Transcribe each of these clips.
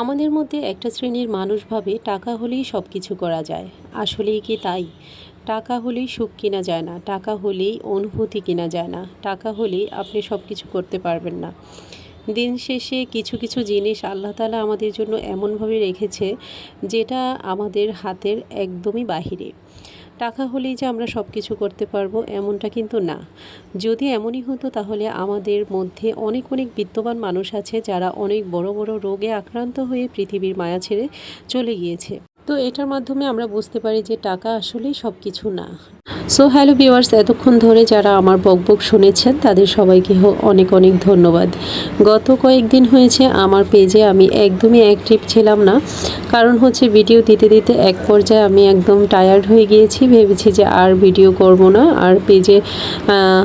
আমাদের মধ্যে একটা শ্রেণীর মানুষ ভাবে টাকা হলেই সব কিছু করা যায়। আসলেই কি তাই? টাকা হলেই সুখ কিনা যায় না, টাকা হলেই অনুভূতি কিনা যায় না, টাকা হলেই আপনি সব কিছু করতে পারবেন না। দিন শেষে কিছু কিছু জিনিস আল্লাহ তাআলা আমাদের জন্য এমনভাবে রেখেছে যেটা আমাদের হাতের একদমই বাহিরে। টাকা হলেই যে আমরা সব কিছু করতে পারবো এমনটা কিন্তু না। যদি এমনই হতো তাহলে আমাদের মধ্যে অনেক অনেক বিত্তবান মানুষ আছে যারা অনেক বড় বড় রোগে আক্রান্ত হয়ে পৃথিবীর মায়া ছেড়ে চলে গিয়েছে। তো এটার মাধ্যমে আমরা বুঝতে পারি যে টাকা আসলেই সব কিছু না। সো হ্যালো ভিউয়ার্স, এতক্ষণ ধরে যারা আমার বকবক শুনেছেন তাদের সবাইকে অনেক অনেক ধন্যবাদ। গত কয়েকদিন হয়েছে আমার পেজে আমি একদমই অ্যাক্টিভ ছিলাম না। কারণ হচ্ছে ভিডিও দিতে দিতে এক পর্যায়ে আমি একদম টায়ার্ড হয়ে গিয়েছি, ভেবেছি যে আর ভিডিও করব না, আর পেজে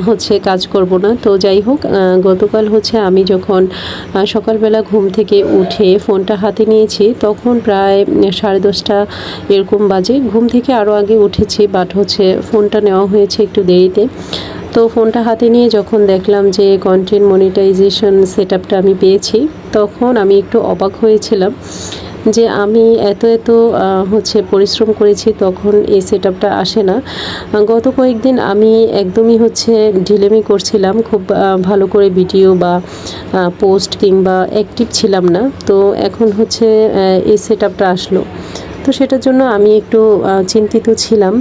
হচ্ছে কাজ করব না। তো যাই হোক, গতকাল হচ্ছে আমি যখন সকালবেলা ঘুম থেকে উঠে ফোনটা হাতে নিয়েছি তখন প্রায় 10:30 এরকম বাজে। ঘুম থেকে আরও আগে উঠেছি, বাট হচ্ছে ফোনটা নেওয়া হয়েছে একটু দেরিতে। তো ফোনটা হাতে নিয়ে যখন দেখলাম যে কন্টেন্ট মনিটাইজেশন সেটআপটা আমি পেয়েছি, তখন আমি একটু অবাক হয়েছিলাম যে আমি এত হচ্ছে পরিশ্রম করেছি, তখন এই সেটআপটা আসে না। গত কয়েকদিন আমি একদমই হচ্ছে ঢিলেমি করছিলাম, খুব ভালো করে ভিডিও বা পোস্ট কিংবা অ্যাক্টিভ ছিলাম না। তো এখন হচ্ছে এই সেটআপটা আসলো, তো সেটার জন্য আমি একটু চিন্তিত ছিলাম।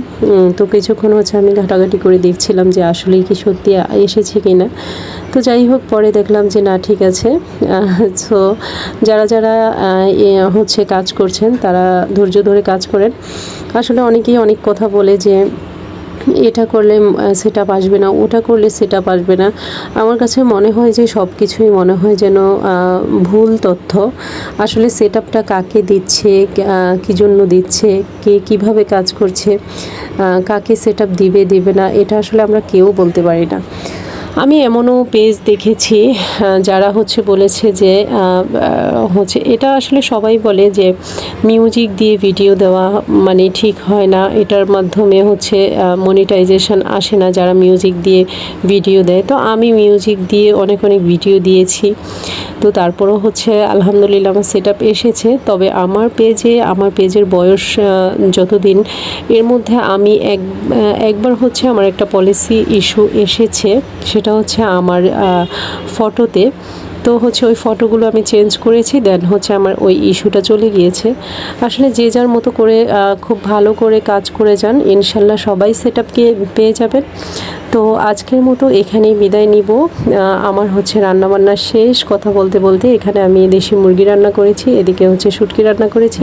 তো কিছুক্ষণ হচ্ছে আমি ঘাটাঘাটি করে দেখছিলাম যে আসলেই কি সত্যি এসেছে কি না। তো যাই হোক, পরে দেখলাম যে না, ঠিক আছে। সো যারা যারা হচ্ছে কাজ করছেন তারা ধৈর্য ধরে কাজ করেন। আসলে অনেকেই অনেক কথা বলে যে এটা করলে সেটআপ আসবে না, ওটা করলে সেটআপ আসবে না। আমার কাছে মনে হয় যে সব কিছুই মনে হয় যেন ভুল তথ্য। আসলে সেটআপটা কাকে দিচ্ছে, কী জন্য দিচ্ছে, কে কীভাবে কাজ করছে, কাকে সেটআপ দিবে না, এটা আসলে আমরা কেউ বলতে পারি না। আমি এমনও পেজ দেখেছি যারা হচ্ছে বলেছে যে হচ্ছে এটা আসলে সবাই বলে যে মিউজিক দিয়ে ভিডিও দেওয়া মানে ঠিক হয় না, এটার মাধ্যমে হচ্ছে মনিটাইজেশন আসে না যারা মিউজিক দিয়ে ভিডিও দেয়। তো আমি মিউজিক দিয়ে অনেক অনেক ভিডিও দিয়েছি, তো তারপরও হচ্ছে আলহামদুলিল্লাহ আমার সেটআপ এসেছে। তবে আমার পেজের বয়স যতদিন, এর মধ্যে আমি একবার হচ্ছে আমার একটা পলিসি ইস্যু এসেছে, সেটা হচ্ছে আমার ফটোতে। তো হচ্ছে ওই ফটোগুলো আমি চেঞ্জ করেছি, দেন হচ্ছে আমার ওই ইস্যুটা চলে গিয়েছে। আসলে যে যার মতো করে খুব ভালো করে কাজ করে যান, ইনশাল্লাহ সবাই সেটআপকে পেয়ে যাবেন। তো আজকের মতো এখানেই বিদায় নিব। আমার হচ্ছে রান্নাবান্না শেষ। কথা বলতে বলতে এখানে আমি দেশি মুরগি রান্না করেছি, এদিকে হচ্ছে শুটকি রান্না করেছি।